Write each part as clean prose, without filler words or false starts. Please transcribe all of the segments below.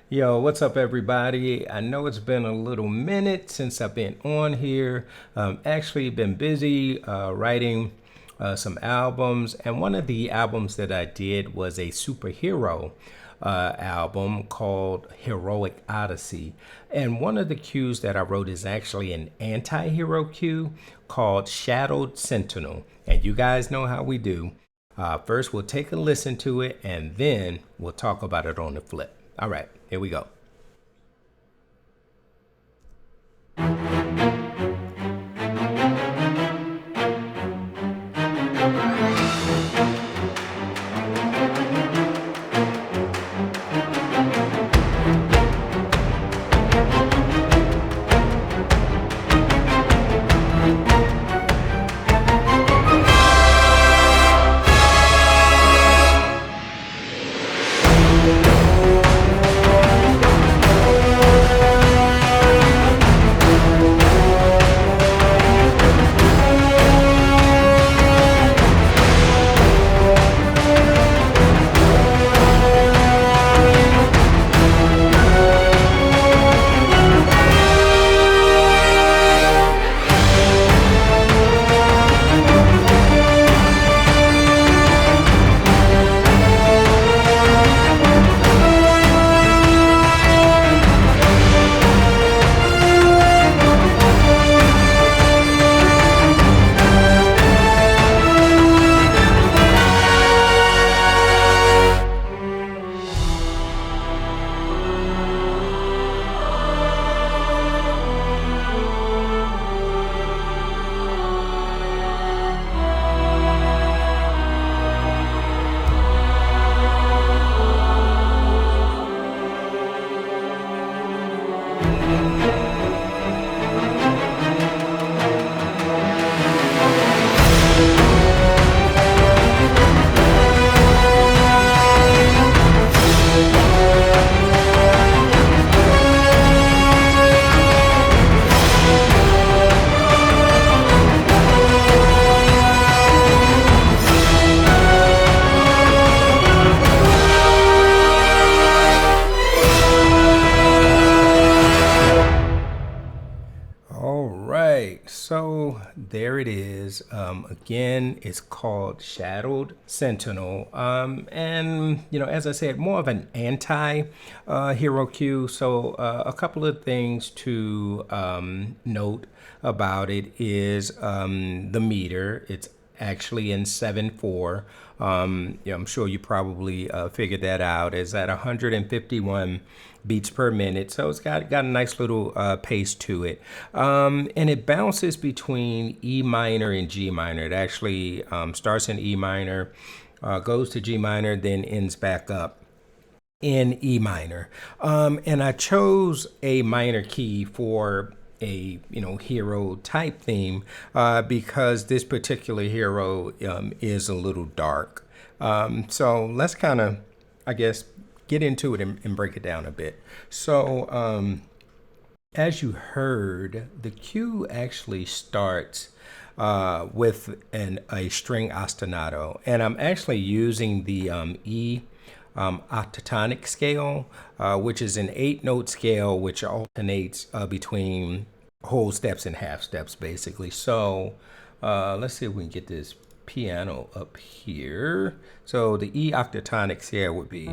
Yo, what's up, everybody? I know it's been a little minute since I've been on here. Actually, been busy writing some albums, and one of the albums that I did was a superhero album called Heroic Odyssey. And one of the cues that I wrote is actually an anti hero cue called Shadowed Sentinel. And you guys know how we do. First, we'll take a listen to it, and then we'll talk about it on the flip. All right, here we go. All right, so there it is. Again, it's called Shadowed Sentinel. And, as I said, more of an anti hero cue. So, a couple of things to note about it is the meter. It's actually in 7/4. I'm sure you probably figured that out. It's at 151 beats per minute, so it's got a nice little pace to it, and it bounces between E minor and G minor. It actually starts in E minor, goes to G minor, then ends back up in E minor. And I chose a minor key for a hero type theme because this particular hero is a little dark. So let's kind of, I guess, get into it and break it down a bit. So as you heard, the cue actually starts with a string ostinato, and I'm actually using the E octatonic scale, which is an 8-note scale which alternates between whole steps and half steps, basically. So let's see if we can get this piano up here. So the E octatonic scale would be,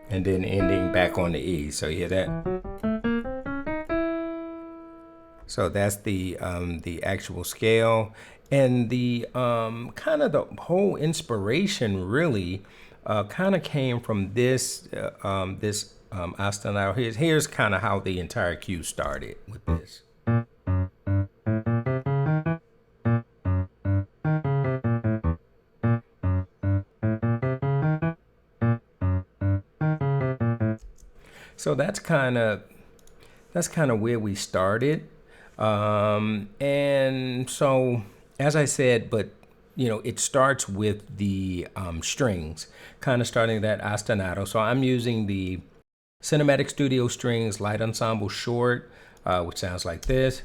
and then ending back on the E. So you hear that? So that's the actual scale, and the kind of the whole inspiration really kind of came from this ostinato. Here's kind of how the entire cue started with this. So that's kind of where we started, and so as I said, but it starts with the strings, kind of starting that ostinato. So I'm using the Cinematic Studio Strings Light Ensemble Short, which sounds like this.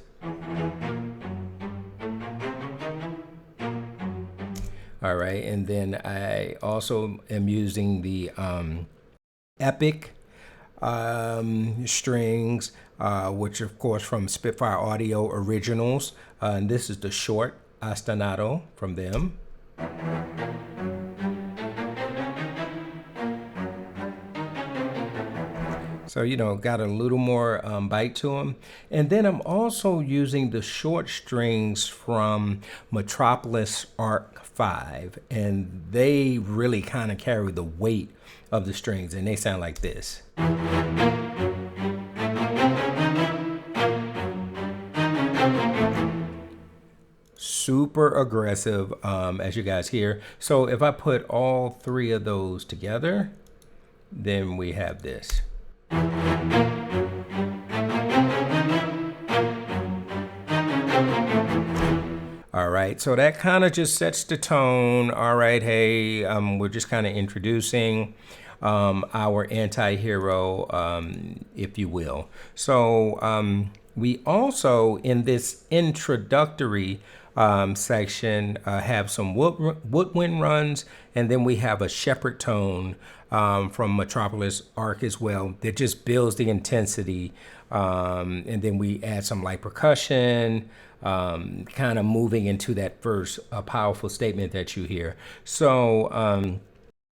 All right, and then I also am using the epic strings, which of course from Spitfire Audio Originals. And this is the short ostinato from them. So, got a little more bite to them. And then I'm also using the short strings from Metropolis Arc 5. And they really kind of carry the weight of the strings. And they sound like this. Super aggressive, as you guys hear. So if I put all three of those together, then we have this. All right, so that kind of just sets the tone. All right, hey, we're just kind of introducing our anti-hero, if you will. So we also, in this introductory section, have some woodwind runs, and then we have a shepherd tone from Metropolis Arc as well that just builds the intensity. And then we add some light percussion, kind of moving into that first powerful statement that you hear. So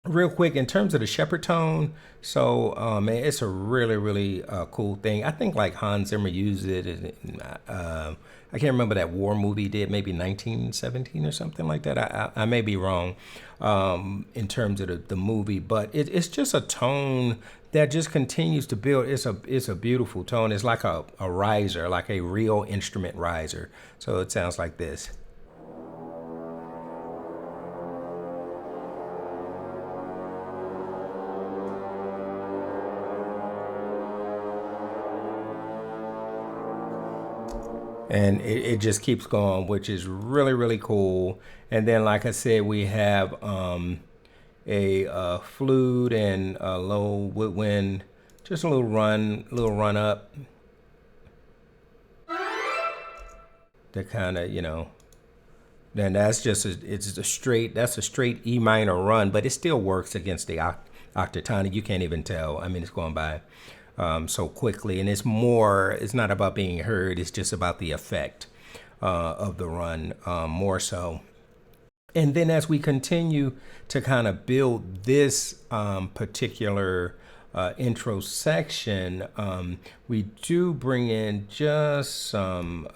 real quick, in terms of the shepherd tone, so man, it's a really, really cool thing. I think like Hans Zimmer used it in, I can't remember that war movie he did, maybe 1917 or something like that. I may be wrong in terms of the movie, but it's just a tone that just continues to build. It's a beautiful tone. It's like a riser, like a real instrument riser. So it sounds like this. And it just keeps going, which is really, really cool. And then, like I said, we have a flute and a low woodwind, just a little run up. That kind of, then that's just that's a straight E minor run, but it still works against the octatonic. You can't even tell. I mean, it's going by so quickly, and it's not about being heard, it's just about the effect of the run, more so. And then as we continue to kind of build this particular intro section, we do bring in just some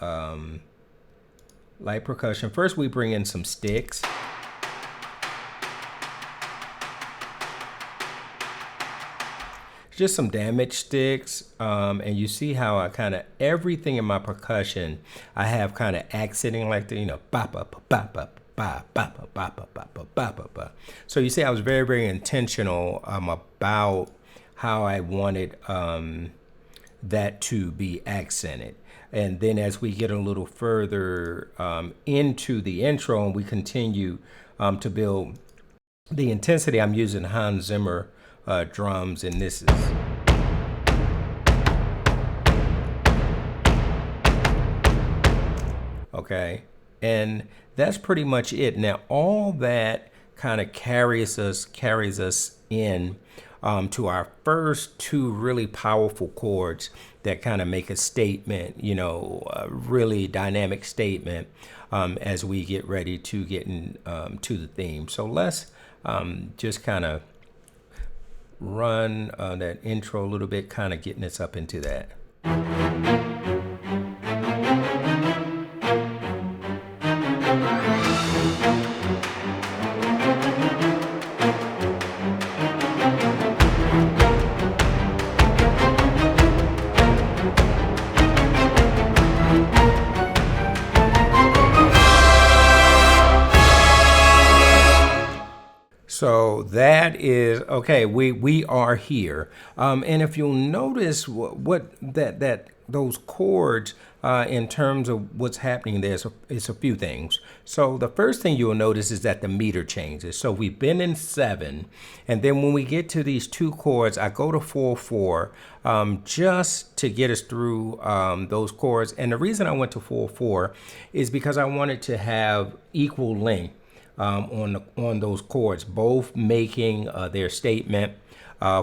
light percussion. First we bring in some sticks. Just some damage sticks, and you see how I kind of everything in my percussion I have kind of accenting like the ba ba ba ba ba ba ba ba ba ba ba ba ba. So you see I was very, very intentional about how I wanted that to be accented. And then as we get a little further into the intro and we continue to build the intensity, I'm using Hans Zimmer drums, and this is okay, and that's pretty much it. Now all that kind of carries us in to our first two really powerful chords that kind of make a statement, a really dynamic statement as we get ready to get in to the theme. So let's just kind of run that intro a little bit, kind of getting us up into that. So that is okay. We are here, and if you'll notice what those chords in terms of what's happening there is a few things. So the first thing you'll notice is that the meter changes. So we've been in 7, and then when we get to these two chords, I go to 4/4 just to get us through those chords. And the reason I went to 4/4 is because I wanted to have equal length on those chords, both making their statement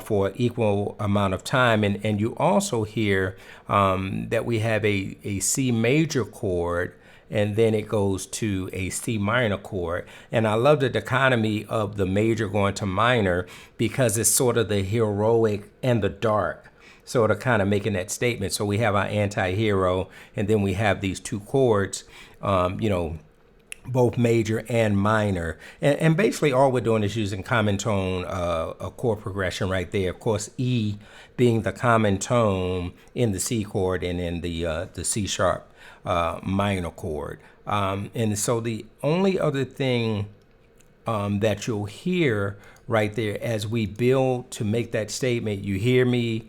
for equal amount of time. And you also hear that we have a C major chord, and then it goes to a C minor chord. And I love the dichotomy of the major going to minor because it's sort of the heroic and the dark, sort of kind of making that statement. So we have our anti-hero, and then we have these two chords, both major and minor. And basically all we're doing is using common tone, a chord progression right there. Of course, E being the common tone in the C chord and in the C sharp minor chord. And so the only other thing that you'll hear right there as we build to make that statement, you hear me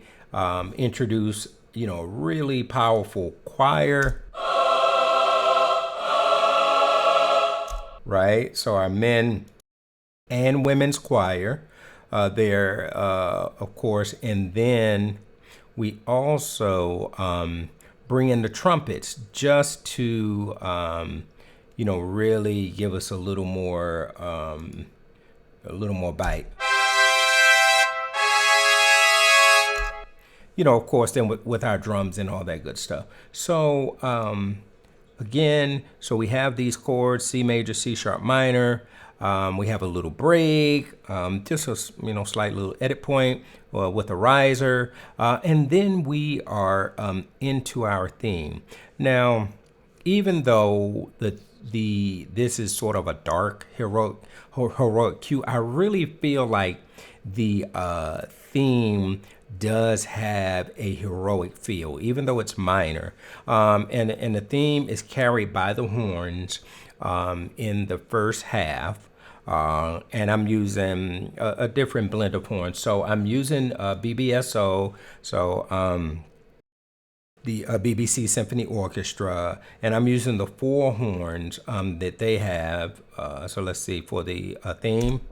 introduce, a really powerful choir, right? So our men and women's choir there, of course, and then we also bring in the trumpets just to, really give us a little more bite. Of course, then with our drums and all that good stuff. So again, so we have these chords, C major, C sharp minor. We have a little break, just a slight little edit point with a riser, and then we are into our theme. Now, even though this is sort of a dark heroic cue, I really feel like the theme does have a heroic feel, even though it's minor. And the theme is carried by the horns in the first half. And I'm using a different blend of horns. So I'm using BBSO, the BBC Symphony Orchestra, and I'm using the four horns that they have. So let's see, for the theme.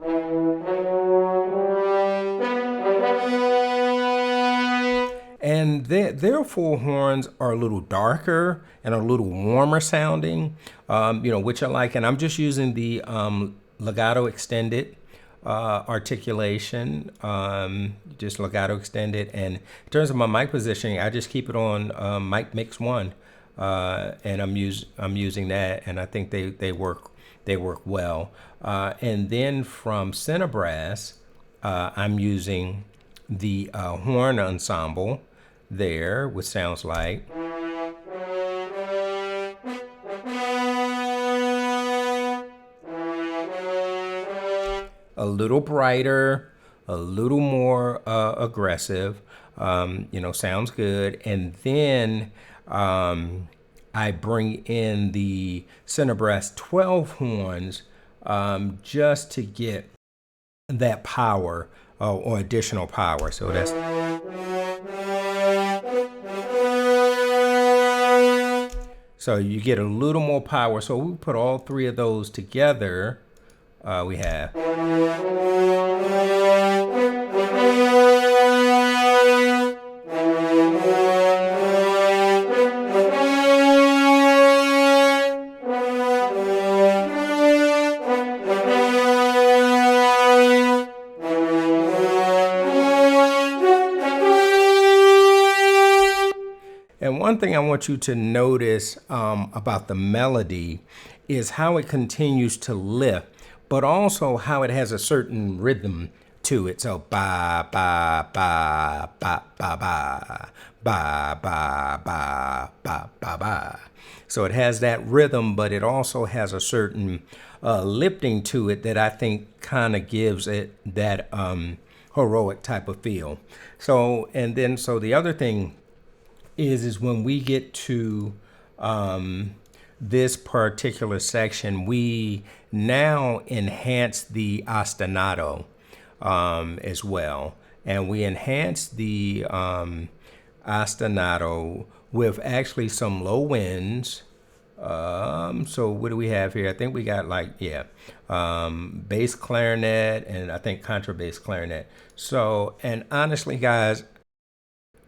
And their four horns are a little darker and a little warmer sounding, which I like. And I'm just using the legato extended articulation, just legato extended. And in terms of my mic positioning, I just keep it on mic mix 1, and I'm using that, and I think they work well. And then from center brass, I'm using the horn ensemble there, which sounds like. A little brighter, a little more aggressive, sounds good. And then I bring in the center brass 12 horns just to get that power or additional power. So that's. So you get a little more power. So we put all three of those together. We have. And one thing I want you to notice about the melody is how it continues to lift, but also how it has a certain rhythm to it. So ba ba ba ba ba ba ba ba ba ba ba ba. So it has that rhythm, but it also has a certain lifting to it that I think kind of gives it that heroic type of feel. So the other thing is when we get to this particular section, we now enhance the ostinato as well. And we enhance the ostinato with actually some low winds. So what do we have here? I think we got bass clarinet and I think contrabass clarinet. So, and honestly, guys,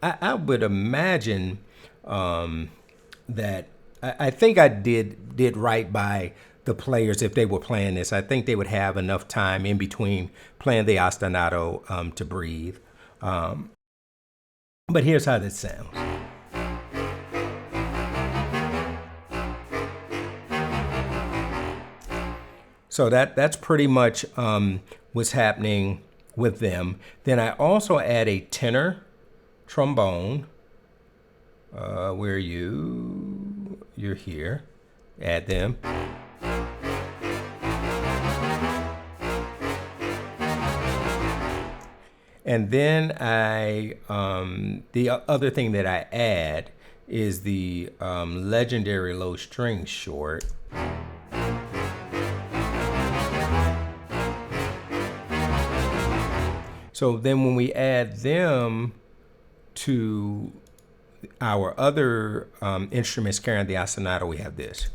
I would imagine that I think I did right by the players, if they were playing this, I think they would have enough time in between playing the ostinato to breathe. But here's how this sounds. So that's pretty much what's happening with them. Then I also add a tenor trombone. Where you're here. Add them. And then the other thing that I add is the legendary low string short. So then when we add them to our other instruments carrying the ostinato, we have this.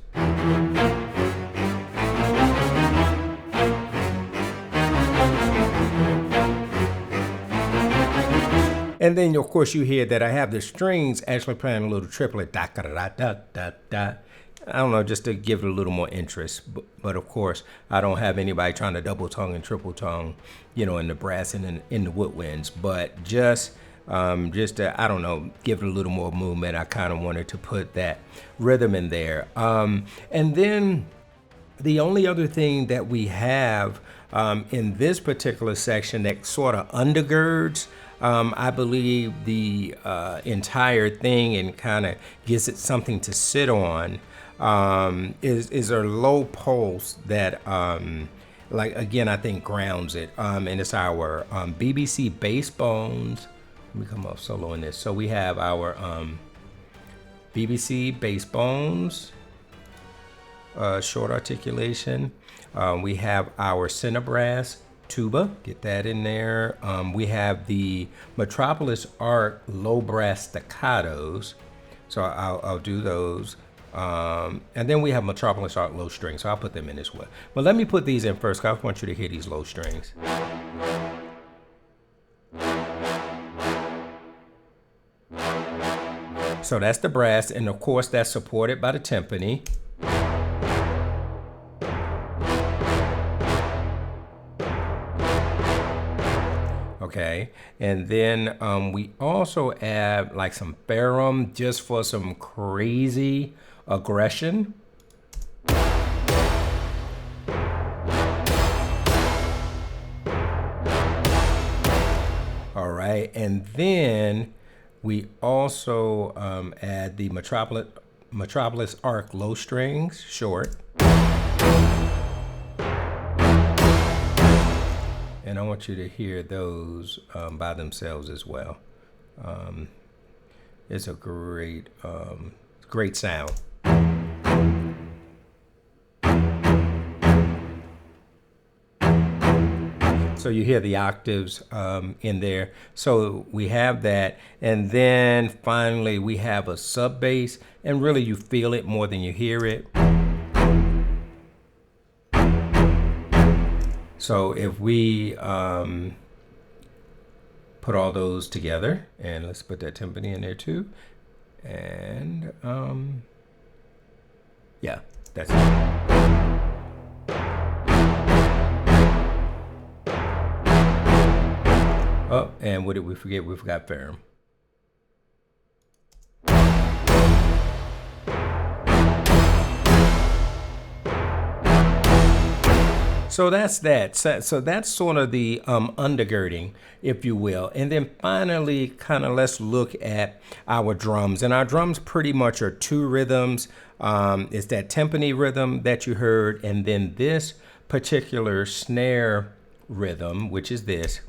And then, of course, you hear that I have the strings actually playing a little triplet, da da da da da da. I don't know, just to give it a little more interest. But of course, I don't have anybody trying to double tongue and triple tongue, in the brass and in the woodwinds. But just to, I don't know, give it a little more movement. I kind of wanted to put that rhythm in there. And then the only other thing that we have in this particular section that sort of undergirds, I believe, the entire thing and kind of gives it something to sit on, is a low pulse that, again, I think grounds it. And it's our BBC bass bones. Let me come off solo in this. So we have our BBC bass bones, short articulation. We have our center brass tuba, get that in there. We have the Metropolis Arc low brass staccatos, so I'll do those. And then we have Metropolis Arc low strings, so I'll put them in as well. But let me put these in first, because I want you to hear these low strings. So that's the brass, and of course that's supported by the timpani. Okay, and then we also add like some ferrum just for some crazy aggression. All right, and then we also add the Metropolis Arc low strings, short. And I want you to hear those by themselves as well. It's a great sound. So you hear the octaves in there. So we have that. And then finally we have a sub bass, and really you feel it more than you hear it. So if we put all those together, and let's put that timpani in there too. And yeah, that's it. Oh, and what did we forget? We forgot ferrum. So that's that. So that's sort of the undergirding, if you will. And then finally, kind of let's look at our drums. And our drums pretty much are two rhythms. It's that timpani rhythm that you heard, and then this particular snare rhythm, which is this.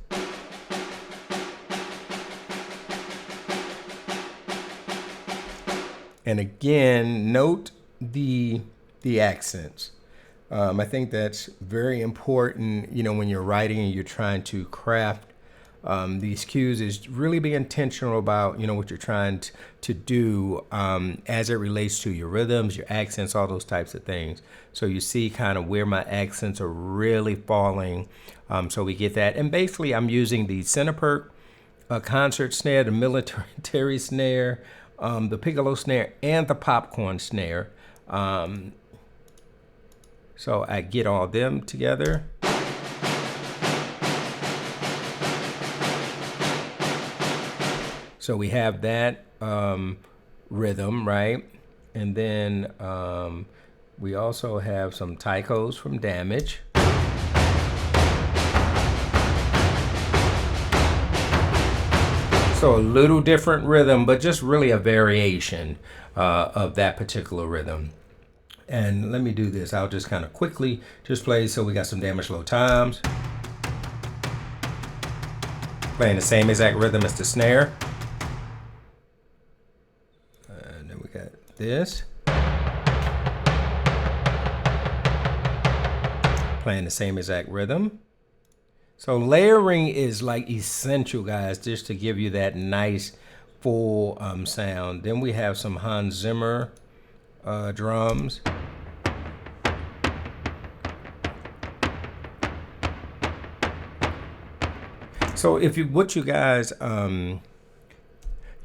And again, note the accents. I think that's very important, when you're writing and you're trying to craft these cues, is really be intentional about, what you're trying to do as it relates to your rhythms, your accents, all those types of things. So you see kind of where my accents are really falling. So we get that. And basically I'm using the Centerperk concert snare, the military snare, the piccolo snare, and the popcorn snare. So I get all them together. So we have that rhythm, right? And then we also have some taikos from Damage. So a little different rhythm, but just really a variation of that particular rhythm. And let me do this. I'll just kind of quickly just play. So we got some Damage low times. Playing the same exact rhythm as the snare. And then we got this. Playing the same exact rhythm. So layering is like essential, guys, just to give you that nice full sound. Then we have some Hans Zimmer drums. So what you guys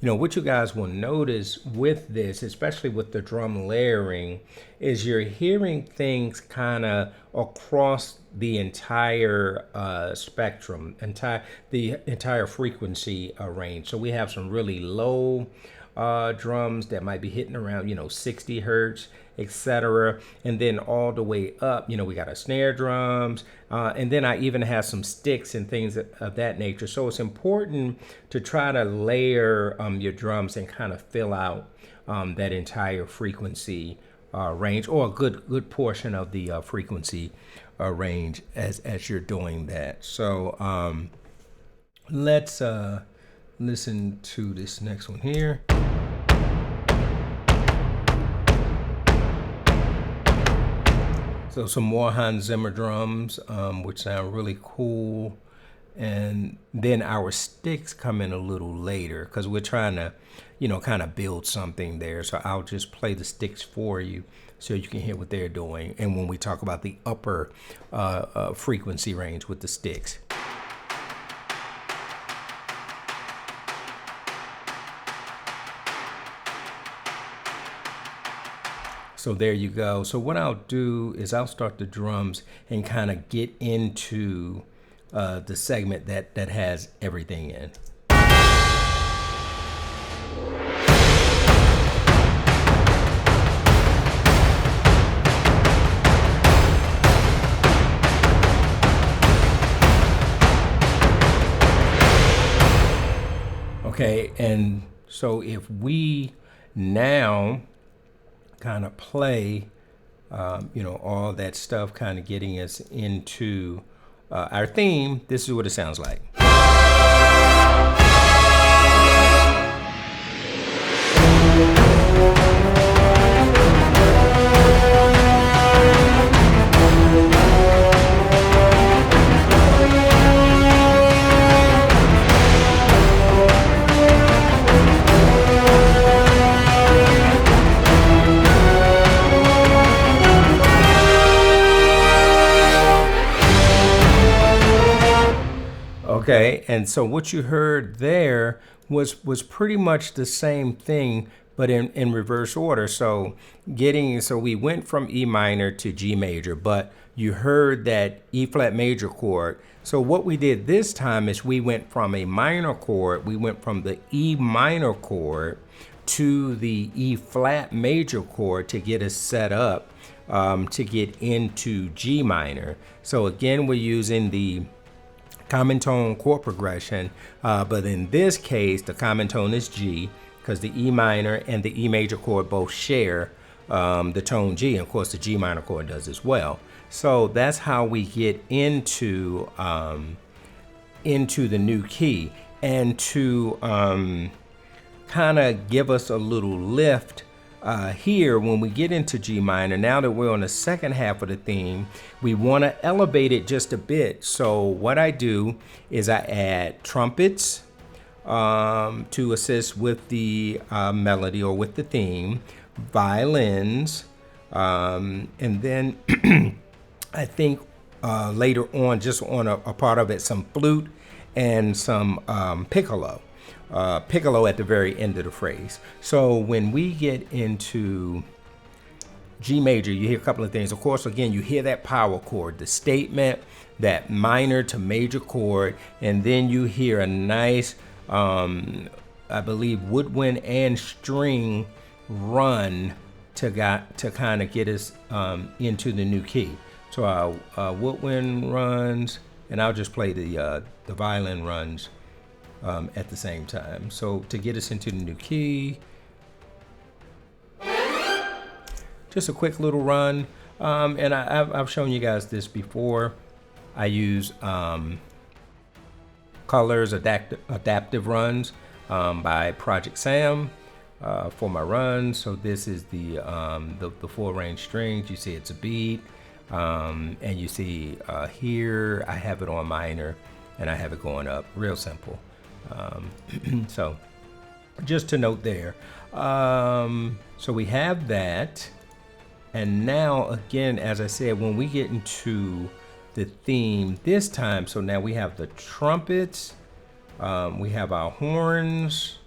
what you guys will notice with this, especially with the drum layering, is you're hearing things kind of across the entire spectrum, the entire frequency range. So we have some really low drums that might be hitting around 60 hertz, etc., and then all the way up we got our snare drums, and then I even have some sticks and things of that nature. So it's important to try to layer your drums and kind of fill out that entire frequency range, or a good portion of the frequency range as you're doing that. So let's listen to this next one here. So some more Hans Zimmer drums, which sound really cool. And then our sticks come in a little later because we're trying to, kind of build something there. So I'll just play the sticks for you so you can hear what they're doing. And when we talk about the upper frequency range with the sticks. So there you go. So what I'll do is I'll start the drums and kind of get into the segment that has everything in. Okay, and so if we now kind of play, all that stuff, kind of getting us into our theme, this is what it sounds like. Okay, and so what you heard there was pretty much the same thing, but in reverse order. So we went from E minor to G major, but you heard that E flat major chord. So what we did this time is we went from a minor chord, we went from the E minor chord to the E flat major chord to get us set up to get into G minor. So again, we're using the common tone chord progression, but in this case the common tone is G because the E minor and the E major chord both share the tone G, and of course the G minor chord does as well. So that's how we get into the new key. And to kind of give us a little lift here when we get into G minor, now that we're on the second half of the theme, we want to elevate it just a bit. So what I do is I add trumpets to assist with the melody or with the theme, violins, and then I think later on, just on a part of it, some flute and some piccolo. Piccolo at the very end of the phrase. So when we get into G major, you hear a couple of things. Of course, again, you hear that power chord, the statement, that minor to major chord, and then you hear a nice, I believe, woodwind and string run to kind of get us into the new key. So our woodwind runs, and I'll just play the violin runs at the same time. So to get us into the new key, just a quick little run. And I've shown you guys this before. I use Colors Adaptive Runs by Project Sam for my runs. So this is the full range strings. You see it's a beat. And you see here I have it on minor and I have it going up, real simple. So just to note there. So we have that. And now again, as I said, when we get into the theme this time, so now we have the trumpets, we have our horns,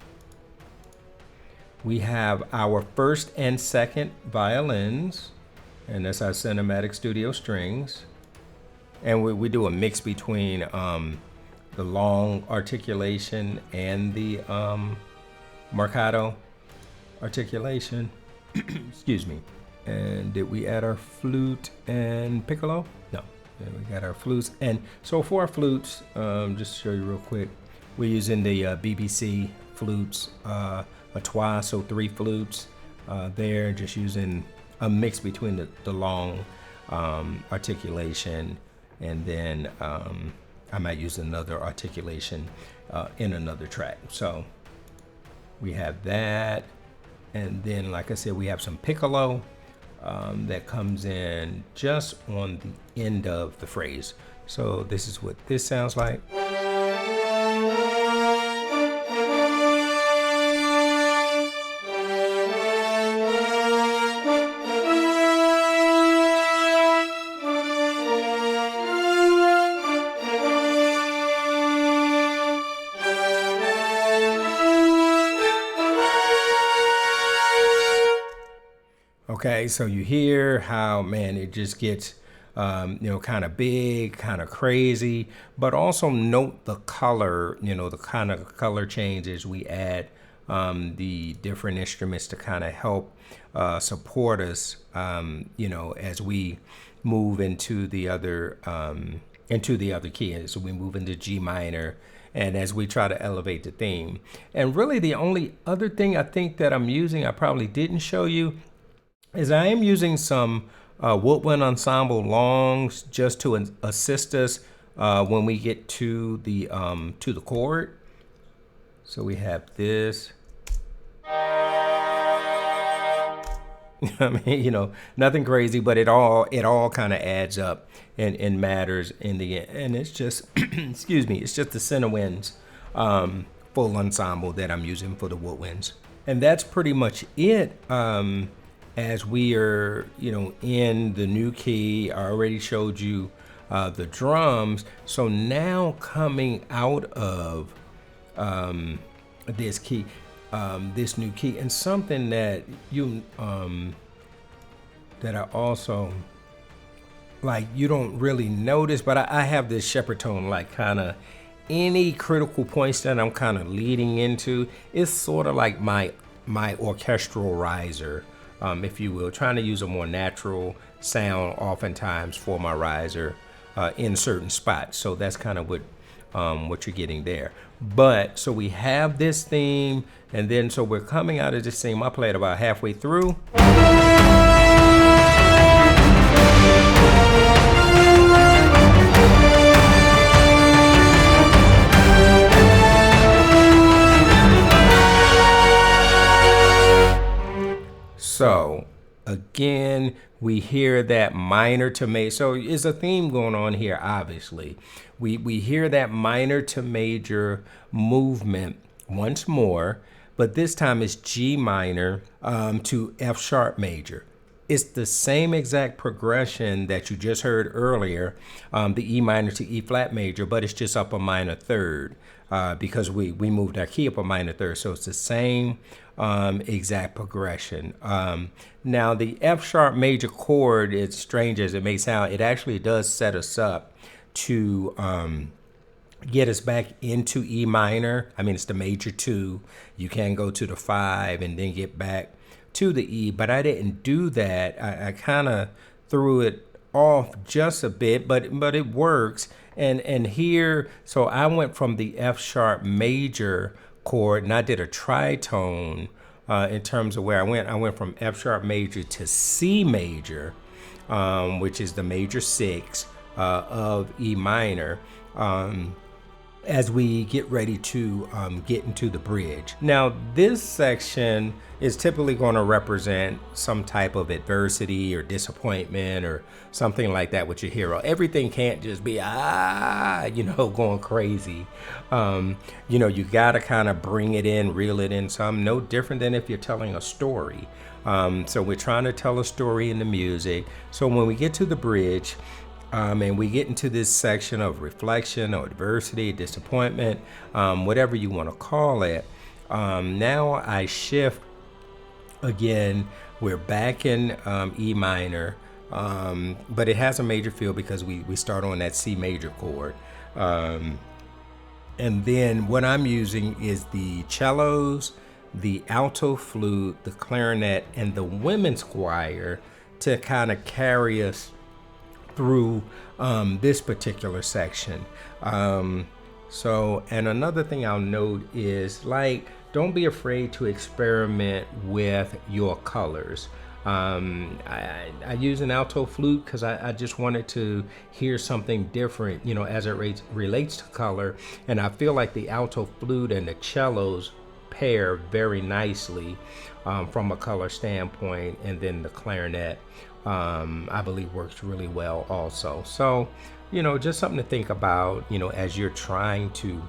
we have our first and second violins, and that's our cinematic studio strings. And we do a mix between the long articulation and the marcato articulation. Excuse me. And did we add our flute and piccolo? No. And we got our flutes. And so for our flutes, just to show you real quick, we're using the BBC flutes, a trois, so 3 flutes there, just using a mix between the long articulation, and then I might use another articulation in another track. So we have that, and then like I said, we have some piccolo that comes in just on the end of the phrase. So this is what this sounds like. Okay, so you hear how, man, it just gets, kind of big, kind of crazy, but also note the color, the kind of color changes we add the different instruments to kind of help support us, as we move into the other key. So we move into G minor, and as we try to elevate the theme. And really the only other thing I think that I'm using, I probably didn't show you, is I am using some woodwind ensemble longs just to assist us when we get to the chord. So we have this. I mean, nothing crazy, but it all kind of adds up and matters in the end. And it's just, excuse me, it's just the center winds full ensemble that I'm using for the woodwinds. And that's pretty much it. As we are, in the new key, I already showed you the drums. So now coming out of this key, this new key, and something that that I also you don't really notice, but I have this shepherd tone, kind of any critical points that I'm kind of leading into. It's sort of like my orchestral riser. If you will, trying to use a more natural sound oftentimes for my riser in certain spots. So that's kind of what you're getting there. But so we have this theme, and then so we're coming out of this theme. I played about halfway through. So again, we hear that minor to major. So it's a theme going on here, obviously. We hear that minor to major movement once more, but this time it's G minor to F sharp major. It's the same exact progression that you just heard earlier, the E minor to E flat major, but it's just up a minor third. because we moved our key up a minor third. So it's the same exact progression. Now the F sharp major chord, it's strange as it may sound, it actually does set us up to get us back into E minor. I mean, it's the major 2. You can go to the 5 and then get back to the E, but I didn't do that. I kind of threw it off just a bit, but it works. And here, so I went from the F sharp major chord and I did a tritone in terms of where I went. I went from F sharp major to C major, which is the major 6 of E minor. As we get ready to get into the bridge. Now, this section is typically going to represent some type of adversity or disappointment or something like that with your hero. Everything can't just be, going crazy. You got to kind of bring it in, reel it in some, no different than if you're telling a story. So we're trying to tell a story in the music. So when we get to the bridge, and we get into this section of reflection or adversity, disappointment, whatever you want to call it. Now I shift again. We're back in E minor, but it has a major feel because we start on that C major chord. And then what I'm using is the cellos, the alto flute, the clarinet, and the women's choir to kind of carry us through this particular section. And another thing I'll note is, don't be afraid to experiment with your colors. I use an alto flute because I just wanted to hear something different, as it relates to color. And I feel like the alto flute and the cellos pair very nicely from a color standpoint, and then the clarinet I believe works really well also. So, just something to think about, as you're trying to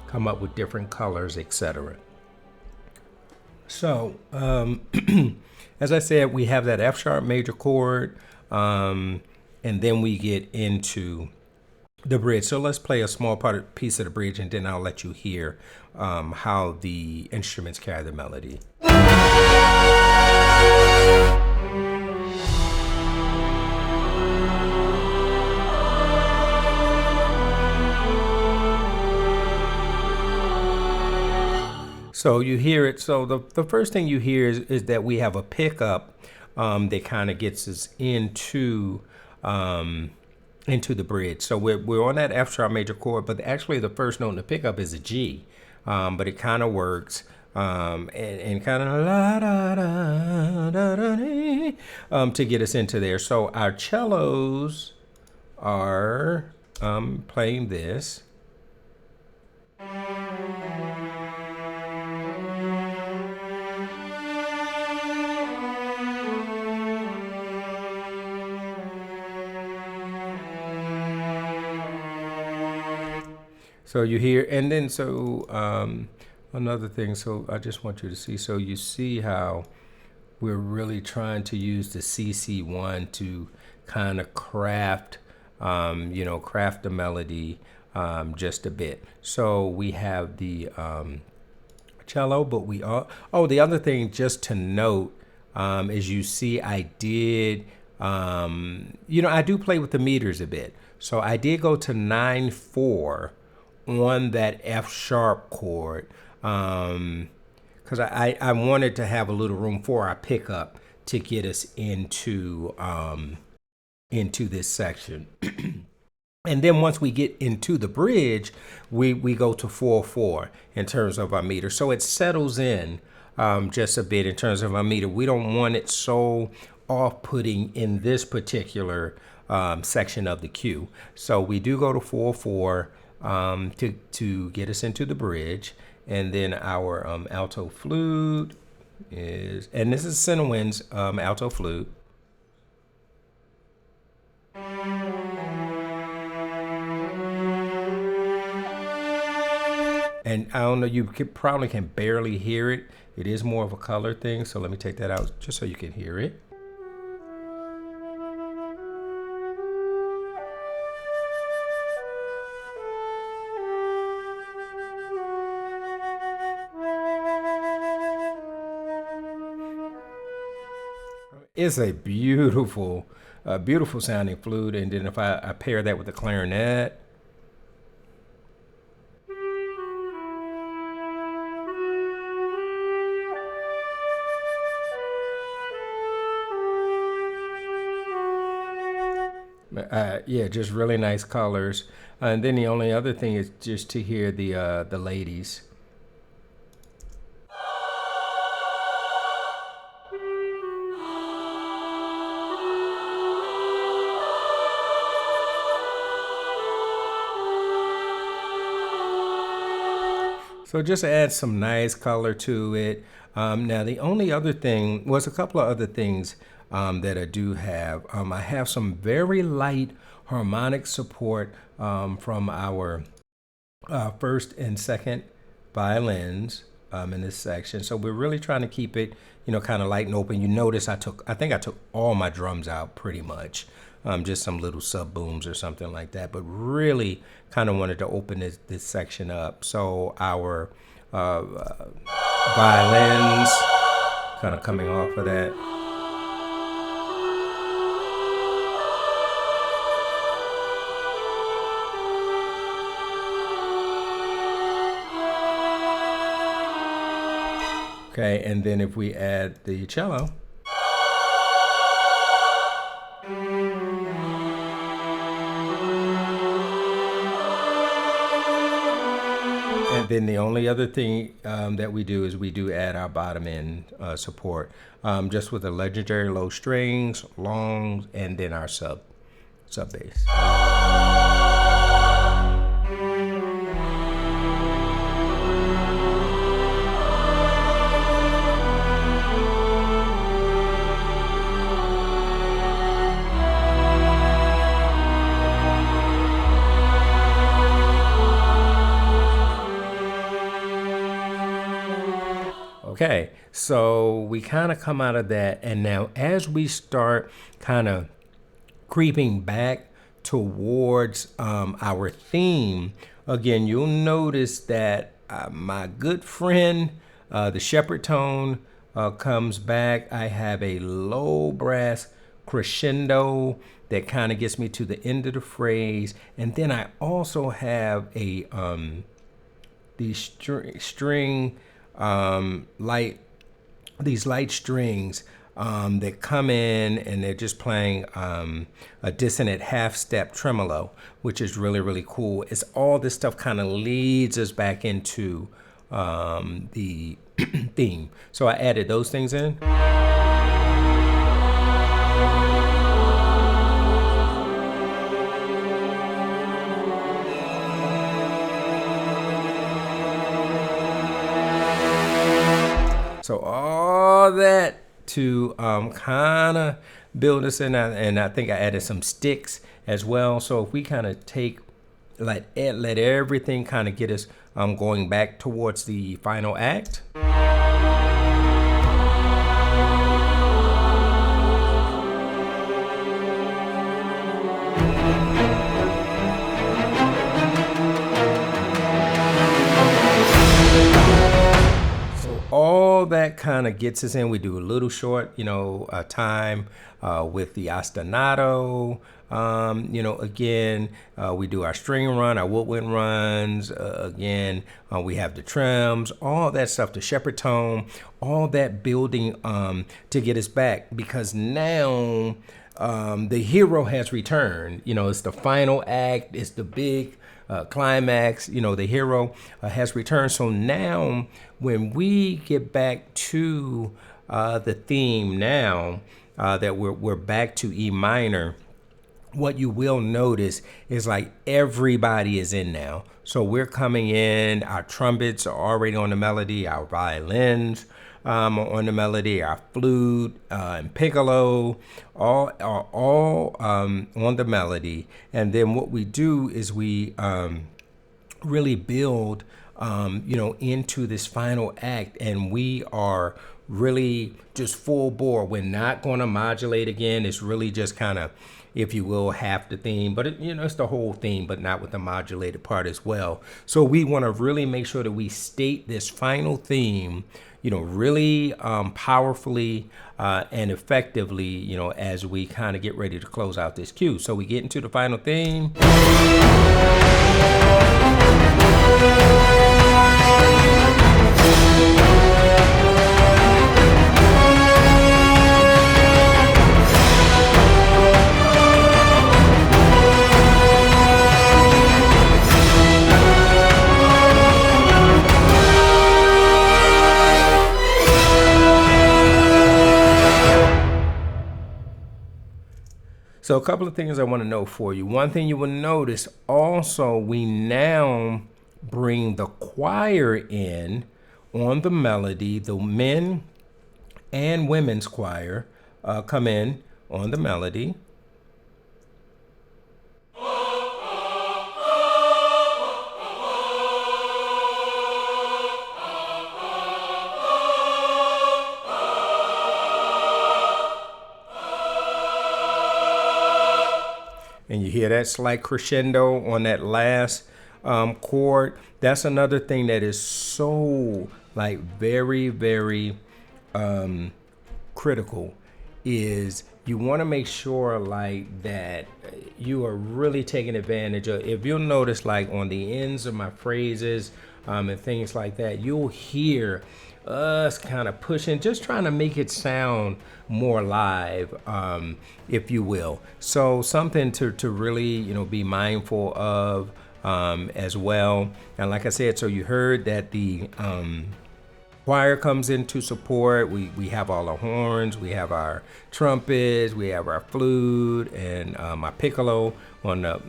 come up with different colors, etc. So, as I said, we have that F sharp major chord, and then we get into the bridge. So let's play a small piece of the bridge, and then I'll let you hear how the instruments carry the melody. So you hear it. So the first thing you hear is that we have a pickup that kind of gets us into the bridge. So we're on that F sharp major chord, but actually the first note in the pickup is a G, but it kind of works and kind of la da da da da to get us into there. So our cellos are playing this. So you hear, and then another thing, so I just want you to see, so you see how we're really trying to use the CC1 to kind of craft the melody just a bit. So we have the cello, but the other thing just to note is you see I did, I do play with the meters a bit. So I did go to 9/4 on that F sharp chord because I wanted to have a little room for our pickup to get us into this section. And then once we get into the bridge, we go to 4/4 in terms of our meter. So it settles in just a bit in terms of our meter. We don't want it so off-putting in this particular section of the cue. So we do go to 4/4 to get us into the bridge. And then our alto flute is, and this is Sentinel's alto flute. And I don't know, you probably can barely hear it. It is more of a color thing, so let me take that out just so you can hear it. It's a beautiful, beautiful sounding flute. And then if I pair that with the clarinet, yeah, just really nice colors. And then the only other thing is just to hear the ladies. So just add some nice color to it. Now the only other thing was a couple of other things that I do have. I have some very light harmonic support from our first and second violins in this section. So we're really trying to keep it, kind of light and open. You notice I think I took all my drums out pretty much. Just some little sub booms or something like that, but really kind of wanted to open this section up. So our violins kind of coming off of that. Okay, and then if we add the cello. And then the only other thing that we do is we do add our bottom end support, just with the legendary low strings, longs, and then our sub bass. Okay, so we kind of come out of that, and now as we start kind of creeping back towards our theme, again, you'll notice that my good friend, the shepherd tone, comes back. I have a low brass crescendo that kind of gets me to the end of the phrase, and then I also have a the string these light strings that come in, and they're just playing a dissonant half step tremolo, which is really, really cool. It's all this stuff kind of leads us back into the theme. So I added those things in. So all that to kind of build us in, and I think I added some sticks as well. So if we kind of let everything kind of get us going back towards the final act. All that kind of gets us in. We do a little short, time with the ostinato. Again, we do our string run, our woodwind runs. Again, we have the trims, all that stuff, the shepherd tone, all that building to get us back, because now the hero has returned. It's the final act. It's the big climax. The hero has returned. So now when we get back to the theme now that we're back to E minor, what you will notice is like everybody is in now. So we're coming in, our trumpets are already on the melody, our violins on the melody, our flute and piccolo all are all on the melody. And then what we do is we really build into this final act, and we are really just full bore. We're not going to modulate again. It's really just kind of if you will, half the theme, but it's the whole theme, but not with the modulated part as well. So we want to really make sure that we state this final theme, really powerfully and effectively, as we kind of get ready to close out this cue. So we get into the final theme. So a couple of things I want to know for you. One thing you will notice also, we now bring the choir in on the melody. The men and women's choir come in on the melody. And you hear that slight crescendo on that last chord. That's another thing that is so very, very critical, is you want to make sure that you are really taking advantage of. If you'll notice, on the ends of my phrases and things like that, you'll hear us kind of pushing, just trying to make it sound more live, if you will. So something to really, be mindful of as well. And like I said, so you heard that the choir comes in to support. We have all our horns, we have our trumpets, we have our flute, and my piccolo on the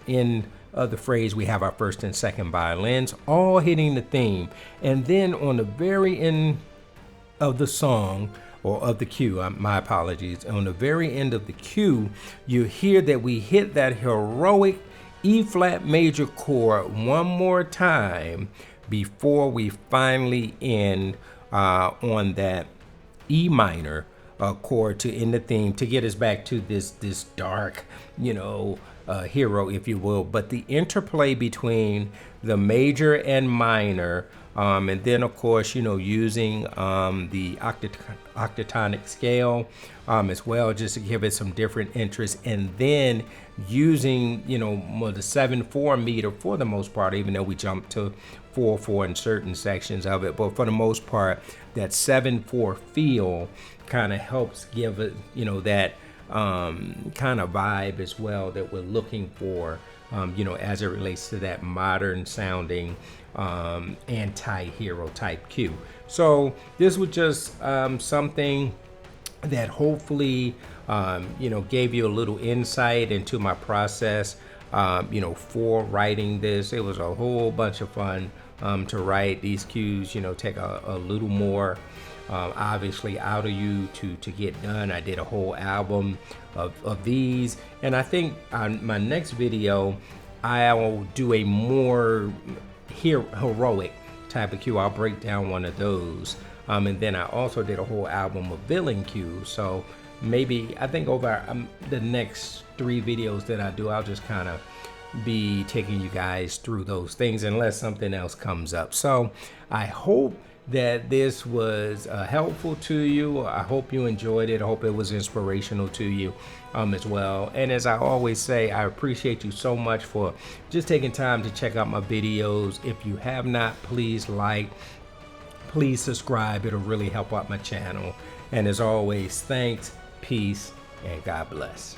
end of the phrase. We have our first and second violins, all hitting the theme. And then on the very end of the song, or of the cue, my apologies, on the very end of the cue, you hear that we hit that heroic E flat major chord one more time before we finally end on that E minor chord to end the theme, to get us back to this dark, hero, if you will. But the interplay between the major and minor, and then of course, using the octatonic scale as well, just to give it some different interest, and then using more the 7/4 meter for the most part, even though we jump to 4/4 in certain sections of it, but for the most part, that 7/4 feel kind of helps give it that kind of vibe as well that we're looking for, as it relates to that modern sounding anti-hero type cue. So this was just something that hopefully gave you a little insight into my process for writing this. It was a whole bunch of fun to write these cues. Take a little more obviously out of you to get done. I did a whole album of these, and I think on my next video I'll do a more heroic type of cue. I'll break down one of those, and then I also did a whole album of villain cues. So maybe I think over the next 3 videos that I do, I'll just kind of be taking you guys through those things unless something else comes up. So I hope that this was helpful to you. I hope you enjoyed it. I hope it was inspirational to you as well. And as I always say, I appreciate you so much for just taking time to check out my videos. If you have not, please like, please subscribe. It'll really help out my channel. And as always, thanks, peace, and God bless.